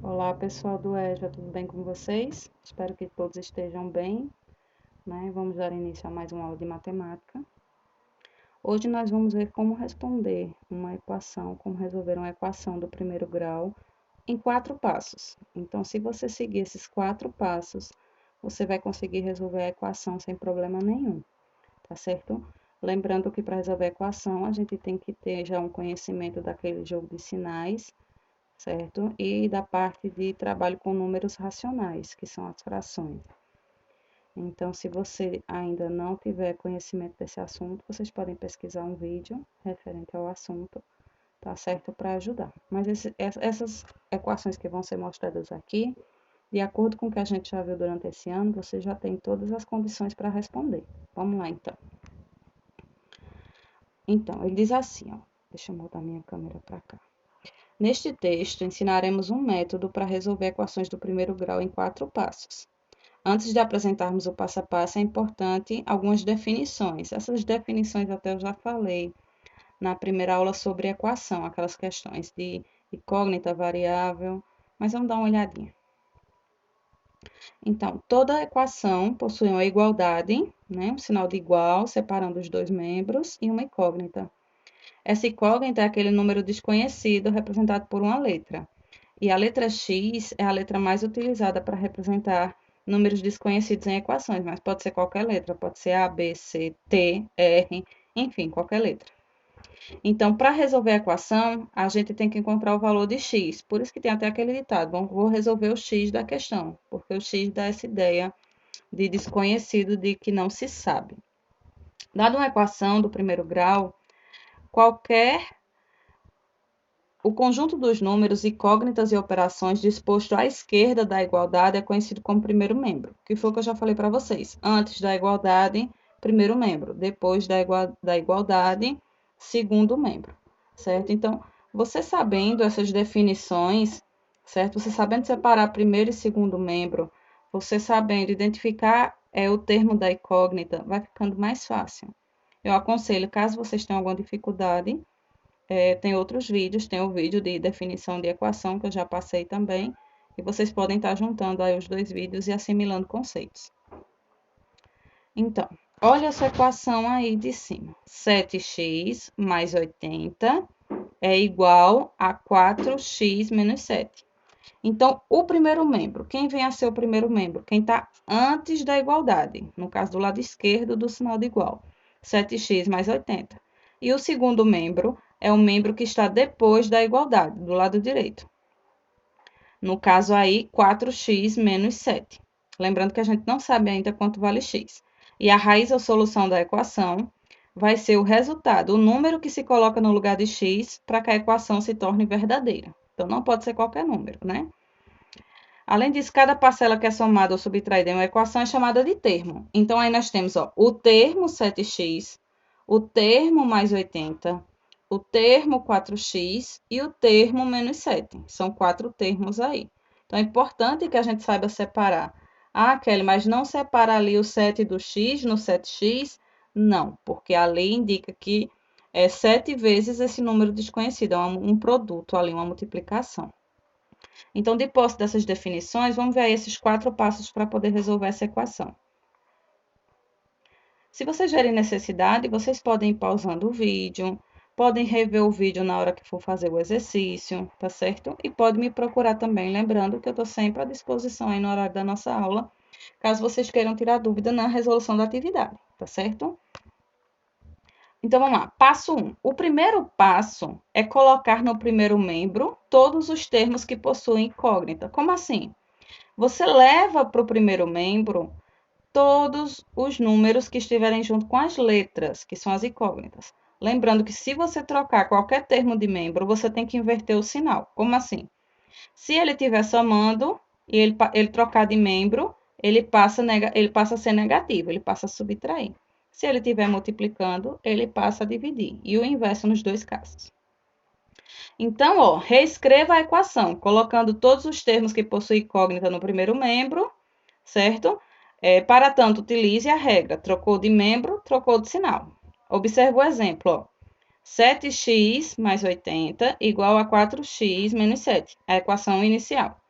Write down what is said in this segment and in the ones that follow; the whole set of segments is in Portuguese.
Olá, pessoal do EJA, tudo bem com vocês? Espero que todos estejam bem, né? Vamos dar início a mais uma aula de matemática. Hoje nós vamos ver como responder uma equação, como resolver uma equação do primeiro grau em 4 passos. Então, se você seguir esses 4 passos, você vai conseguir resolver a equação sem problema nenhum, tá certo? Lembrando que para resolver a equação, a gente tem que ter já um conhecimento daquele jogo de sinais, certo? E da parte de trabalho com números racionais, que são as frações. Então, se você ainda não tiver conhecimento desse assunto, vocês podem pesquisar um vídeo referente ao assunto, tá certo? Para ajudar. Mas essas equações que vão ser mostradas aqui, de acordo com o que a gente já viu durante esse ano, você já tem todas as condições para responder. Vamos lá, então. Então, ele diz assim, ó. Deixa eu mudar minha câmera para cá. Neste texto, ensinaremos um método para resolver equações do primeiro grau em 4 passos. Antes de apresentarmos o passo a passo, é importante algumas definições. Essas definições até eu já falei na primeira aula sobre equação, aquelas questões de incógnita, variável, mas vamos dar uma olhadinha. Então, toda equação possui uma igualdade, né, um sinal de igual, separando os dois membros, e uma incógnita. Essa incógnita é aquele número desconhecido representado por uma letra. E a letra X é a letra mais utilizada para representar números desconhecidos em equações, mas pode ser qualquer letra, pode ser A, B, C, T, R, enfim, qualquer letra. Então, para resolver a equação, a gente tem que encontrar o valor de X. Por isso que tem até aquele ditado, bom, vou resolver o X da questão, porque o X dá essa ideia de desconhecido, de que não se sabe. Dada uma equação do primeiro grau, o conjunto dos números, incógnitas e operações disposto à esquerda da igualdade é conhecido como primeiro membro, que foi o que eu já falei para vocês. Antes da igualdade, primeiro membro. Depois da igualdade, segundo membro, certo? Então, você sabendo essas definições, certo? Você sabendo separar primeiro e segundo membro, você sabendo identificar o termo da incógnita, vai ficando mais fácil. Eu aconselho, caso vocês tenham alguma dificuldade, tem outros vídeos, tem o vídeo de definição de equação que eu já passei também, e vocês podem estar juntando aí os dois vídeos e assimilando conceitos. Então, olha essa equação aí de cima. 7x mais 80 é igual a 4x menos 7. Então, o primeiro membro, quem vem a ser o primeiro membro? Quem está antes da igualdade, no caso do lado esquerdo do sinal de igual, 7x mais 80. E o segundo membro é o membro que está depois da igualdade, do lado direito. No caso aí, 4x menos 7. Lembrando que a gente não sabe ainda quanto vale x. E a raiz ou solução da equação vai ser o resultado, o número que se coloca no lugar de x para que a equação se torne verdadeira. Então, não pode ser qualquer número, né? Além disso, cada parcela que é somada ou subtraída em uma equação é chamada de termo. Então, aí nós temos o termo 7x, o termo mais 80, o termo 4x e o termo menos 7. São 4 termos aí. Então, é importante que a gente saiba separar. Ah, Kelly, mas não separa ali o 7 do x no 7x? Não, porque a lei indica que é 7 vezes esse número desconhecido, é um produto ali, uma multiplicação. Então, de posse dessas definições, vamos ver aí esses 4 passos para poder resolver essa equação. Se vocês verem necessidade, vocês podem ir pausando o vídeo, podem rever o vídeo na hora que for fazer o exercício, tá certo? E pode me procurar também, lembrando que eu estou sempre à disposição aí no horário da nossa aula, caso vocês queiram tirar dúvida na resolução da atividade, tá certo? Então, vamos lá. Passo 1. O primeiro passo é colocar no primeiro membro todos os termos que possuem incógnita. Como assim? Você leva para o primeiro membro todos os números que estiverem junto com as letras, que são as incógnitas. Lembrando que se você trocar qualquer termo de membro, você tem que inverter o sinal. Como assim? Se ele estiver somando e ele trocar de membro, ele passa a ser negativo, ele passa a subtrair. Se ele estiver multiplicando, ele passa a dividir. E o inverso nos dois casos. Então, reescreva a equação, colocando todos os termos que possuem incógnita no primeiro membro, certo? Para tanto, utilize a regra. Trocou de membro, trocou de sinal. Observe o exemplo, 7x mais 80 igual a 4x menos 7, a equação inicial.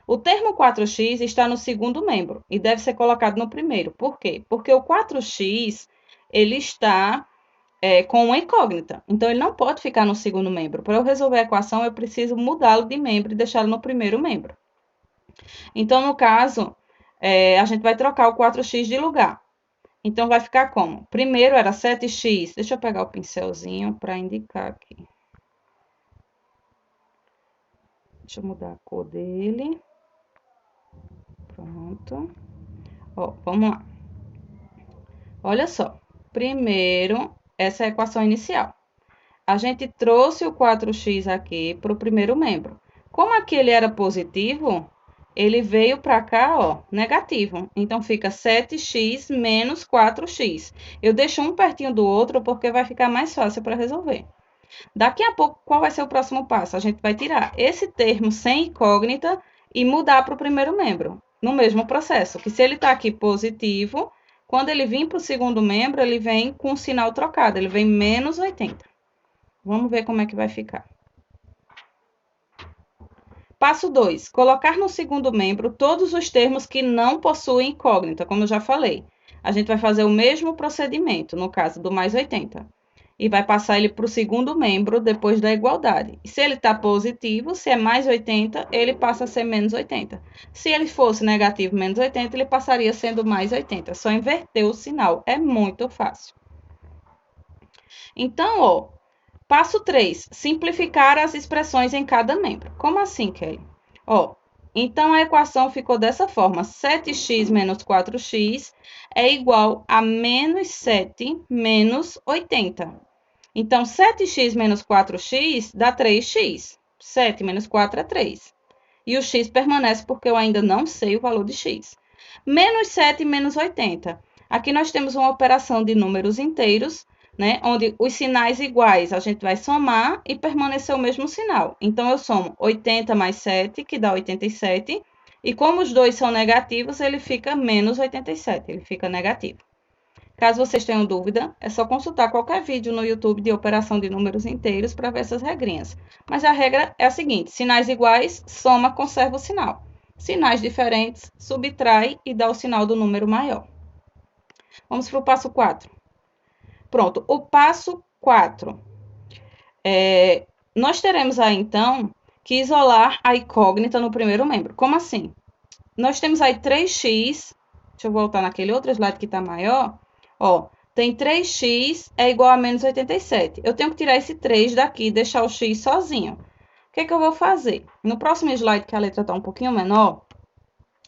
O termo 4x está no segundo membro e deve ser colocado no primeiro. Por quê? Porque o 4x, ele está com uma incógnita. Então, ele não pode ficar no segundo membro. Para eu resolver a equação, eu preciso mudá-lo de membro e deixá-lo no primeiro membro. Então, no caso, a gente vai trocar o 4x de lugar. Então, vai ficar como? Primeiro era 7x. Deixa eu pegar o pincelzinho para indicar aqui. Deixa eu mudar a cor dele. Pronto. Ó, vamos lá. Olha só. Primeiro, essa é a equação inicial. A gente trouxe o 4x aqui para o primeiro membro. Como aqui ele era positivo, ele veio para cá, ó, negativo. Então, fica 7x menos 4x. Eu deixo um pertinho do outro porque vai ficar mais fácil para resolver. Daqui a pouco, qual vai ser o próximo passo? A gente vai tirar esse termo sem incógnita e mudar para o primeiro membro, no mesmo processo, que se ele está aqui positivo, quando ele vir para o segundo membro, ele vem com o sinal trocado, ele vem menos 80. Vamos ver como é que vai ficar. Passo 2. Colocar no segundo membro todos os termos que não possuem incógnita, como eu já falei. A gente vai fazer o mesmo procedimento, no caso do mais 80. E vai passar ele para o segundo membro depois da igualdade. E se ele está positivo, se é mais 80, ele passa a ser menos 80. Se ele fosse negativo, menos 80, ele passaria sendo mais 80. É só inverter o sinal. É muito fácil. Então, ó, passo 3, simplificar as expressões em cada membro. Como assim, Kelly? Ó, então a equação ficou dessa forma: 7x menos 4x é igual a menos 7 menos 80. Então, 7x menos 4x dá 3x. 7 menos 4 é 3. E o x permanece porque eu ainda não sei o valor de x. Menos 7 menos 80. Aqui nós temos uma operação de números inteiros, né, onde os sinais iguais a gente vai somar e permanecer o mesmo sinal. Então, eu somo 80 mais 7, que dá 87, e como os dois são negativos, ele fica menos 87, ele fica negativo. Caso vocês tenham dúvida, é só consultar qualquer vídeo no YouTube de operação de números inteiros para ver essas regrinhas. Mas a regra é a seguinte: sinais iguais, soma, conserva o sinal. Sinais diferentes, subtrai e dá o sinal do número maior. Vamos para o passo 4. Pronto, o passo 4. Nós teremos aí, então, que isolar a incógnita no primeiro membro. Como assim? Nós temos aí 3x, deixa eu voltar naquele outro slide que está maior. Ó, tem 3x é igual a menos 87. Eu tenho que tirar esse 3 daqui e deixar o x sozinho. O que é que eu vou fazer? No próximo slide, que a letra está um pouquinho menor,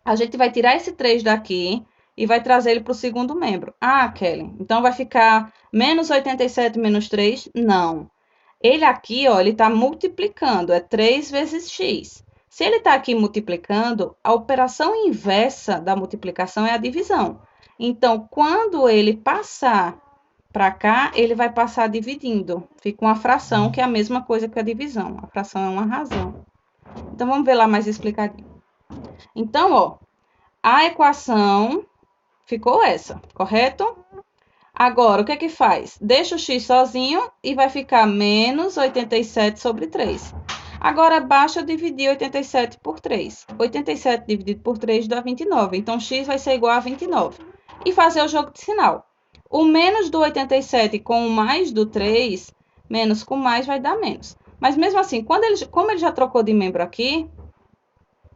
a gente vai tirar esse 3 daqui e vai trazer ele para o segundo membro. Ah, Kelly, então vai ficar menos 87 menos 3? Não. Ele aqui, ó, ele está multiplicando, é 3 vezes x. Se ele está aqui multiplicando, a operação inversa da multiplicação é a divisão. Então, quando ele passar para cá, ele vai passar dividindo. Fica uma fração, que é a mesma coisa que a divisão. A fração é uma razão. Então, vamos ver lá mais explicadinho. Então, ó, a equação ficou essa, correto? Agora, o que é que faz? Deixa o x sozinho e vai ficar menos 87 sobre 3. Agora, basta dividir 87 por 3. 87 dividido por 3 dá 29. Então, x vai ser igual a 29. E fazer o jogo de sinal. O menos do 87 com o mais do 3, menos com mais vai dar menos. Mas, mesmo assim, como ele já trocou de membro aqui,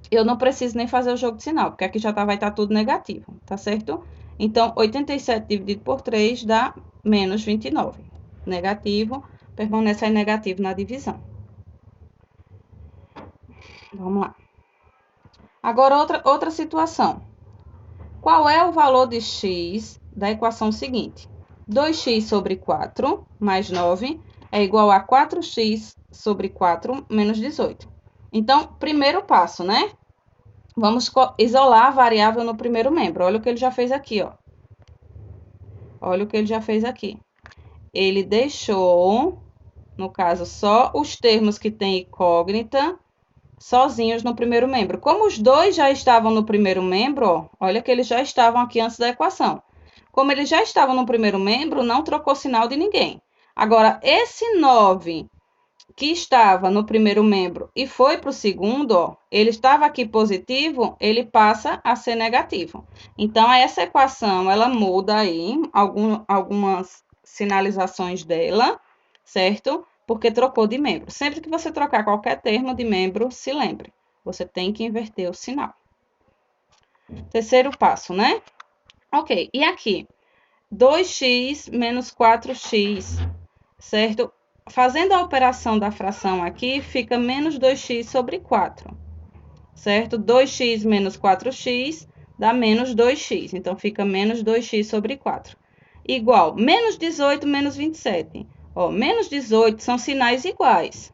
eu não preciso nem fazer o jogo de sinal, porque aqui já vai estar tudo negativo, tá certo? Então, 87 dividido por 3 dá menos 29. Negativo, permanece aí negativo na divisão. Vamos lá. Agora, outra situação. Qual é o valor de x da equação seguinte? 2x sobre 4 mais 9 é igual a 4x sobre 4 menos 18. Então, primeiro passo, né? Vamos isolar a variável no primeiro membro. Olha o que ele já fez aqui, ó. Olha o que ele já fez aqui. Ele deixou, no caso, só os termos que têm incógnita sozinhos no primeiro membro. Como os dois já estavam no primeiro membro, ó, olha que eles já estavam aqui antes da equação. Como eles já estavam no primeiro membro, não trocou sinal de ninguém. Agora, esse 9 que estava no primeiro membro e foi para o segundo, ó, ele estava aqui positivo, ele passa a ser negativo. Então, essa equação, ela muda aí algumas sinalizações dela, certo? Porque trocou de membro. Sempre que você trocar qualquer termo de membro, se lembre, você tem que inverter o sinal. Terceiro passo, né? Ok, e aqui? 2x menos 4x, certo? Fazendo a operação da fração aqui, fica menos 2x sobre 4, certo? 2x menos 4x dá menos 2x, então fica menos 2x sobre 4. Igual, menos 18 menos 27. Ó, menos 18 são sinais iguais.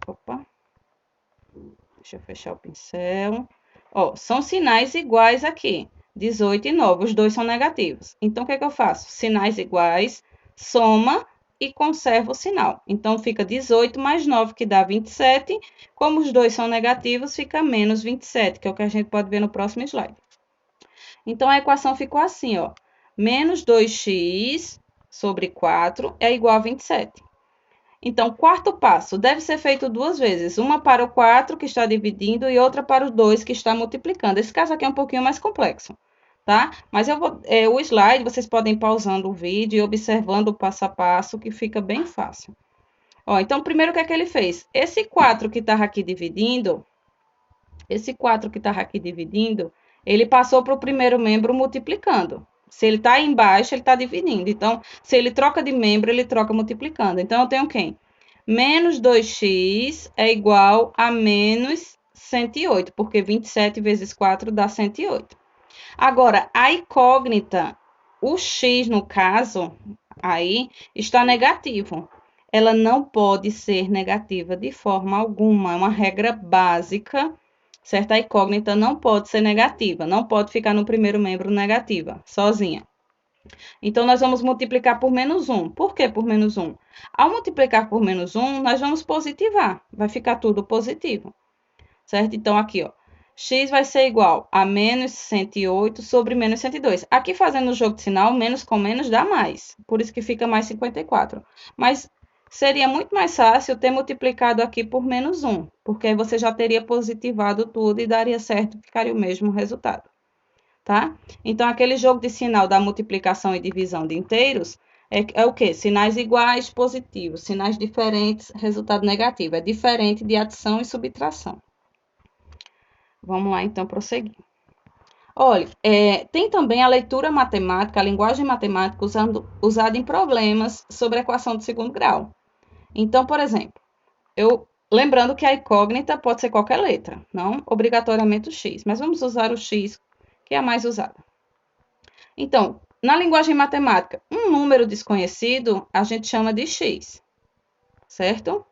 Opa. Deixa eu fechar o pincel. Ó, são sinais iguais aqui. 18 e 9, os dois são negativos. Então, o que é que eu faço? Sinais iguais, soma e conserva o sinal. Então, fica 18 mais 9, que dá 27. Como os dois são negativos, fica menos 27, que é o que a gente pode ver no próximo slide. Então, a equação ficou assim, ó. Menos 2x sobre 4 é igual a 27. Então, quarto passo, deve ser feito duas vezes, uma para o 4, que está dividindo, e outra para o 2, que está multiplicando. Esse caso aqui é um pouquinho mais complexo, tá? Mas o slide, vocês podem ir pausando o vídeo e observando o passo a passo, que fica bem fácil. Ó, então, primeiro, o que é que ele fez? Esse 4 que estava aqui dividindo, ele passou para o primeiro membro multiplicando. Se ele está embaixo, ele está dividindo. Então, se ele troca de membro, ele troca multiplicando. Então, eu tenho quem? Menos 2x é igual a menos 108, porque 27 vezes 4 dá 108. Agora, a incógnita, o x, no caso, aí, está negativo. Ela não pode ser negativa de forma alguma. É uma regra básica, certo? A incógnita não pode ser negativa, não pode ficar no primeiro membro negativa, sozinha. Então, nós vamos multiplicar por menos 1. Por que por menos 1? Ao multiplicar por menos 1, nós vamos positivar. Vai ficar tudo positivo, certo? Então, aqui, ó, x vai ser igual a menos 108 sobre menos 102. Aqui, fazendo o jogo de sinal, menos com menos dá mais. Por isso que fica mais 54. Mas seria muito mais fácil ter multiplicado aqui por menos 1, porque aí você já teria positivado tudo e daria certo, ficaria o mesmo resultado, tá? Então, aquele jogo de sinal da multiplicação e divisão de inteiros é o quê? Sinais iguais, positivos. Sinais diferentes, resultado negativo. É diferente de adição e subtração. Vamos lá, então, prosseguir. Olha, tem também a leitura matemática, a linguagem matemática usada em problemas sobre a equação de segundo grau. Então, por exemplo, lembrando que a incógnita pode ser qualquer letra, não obrigatoriamente o x, mas vamos usar o x, que é a mais usada. Então, na linguagem matemática, um número desconhecido a gente chama de x, certo?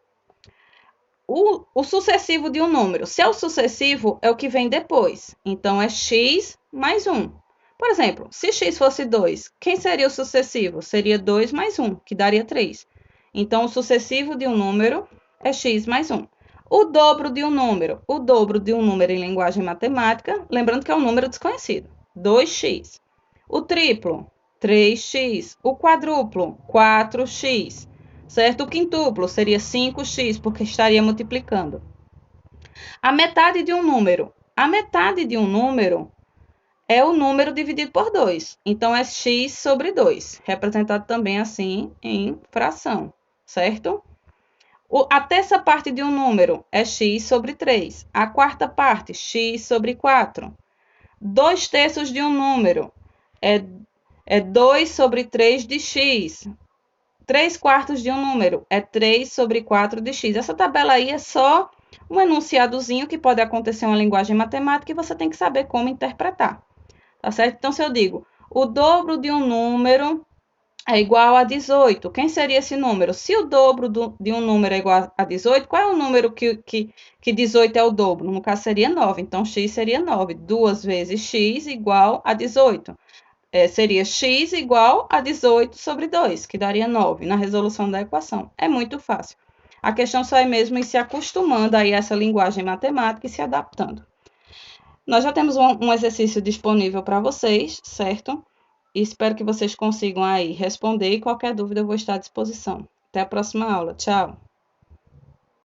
O sucessivo de um número, se é o sucessivo, é o que vem depois. Então, é x mais 1. Por exemplo, se x fosse 2, quem seria o sucessivo? Seria 2 mais 1, que daria 3. Então, o sucessivo de um número é x mais 1. O dobro de um número em linguagem matemática, lembrando que é um número desconhecido, 2x. O triplo, 3x. O quadruplo, 4x. Certo? O quintuplo seria 5x, porque estaria multiplicando. A metade de um número. A metade de um número é o número dividido por 2. Então, é x sobre 2, representado também assim em fração, certo? A terça parte de um número é x sobre 3. A quarta parte, x sobre 4. 2/3 de um número é 2 sobre 3 de x. 3/4 de um número é 3 sobre 4 de x. Essa tabela aí é só um enunciadozinho que pode acontecer em uma linguagem matemática e você tem que saber como interpretar, tá certo? Então, se eu digo o dobro de um número é igual a 18, quem seria esse número? Se o dobro de um número é igual a 18, qual é o número que 18 é o dobro? No caso, seria 9, então x seria 9. 2 vezes x igual a 18. Seria x igual a 18 sobre 2, que daria 9 na resolução da equação. É muito fácil. A questão só é mesmo ir se acostumando aí a essa linguagem matemática e se adaptando. Nós já temos um exercício disponível para vocês, certo? E espero que vocês consigam aí responder e qualquer dúvida eu vou estar à disposição. Até a próxima aula. Tchau!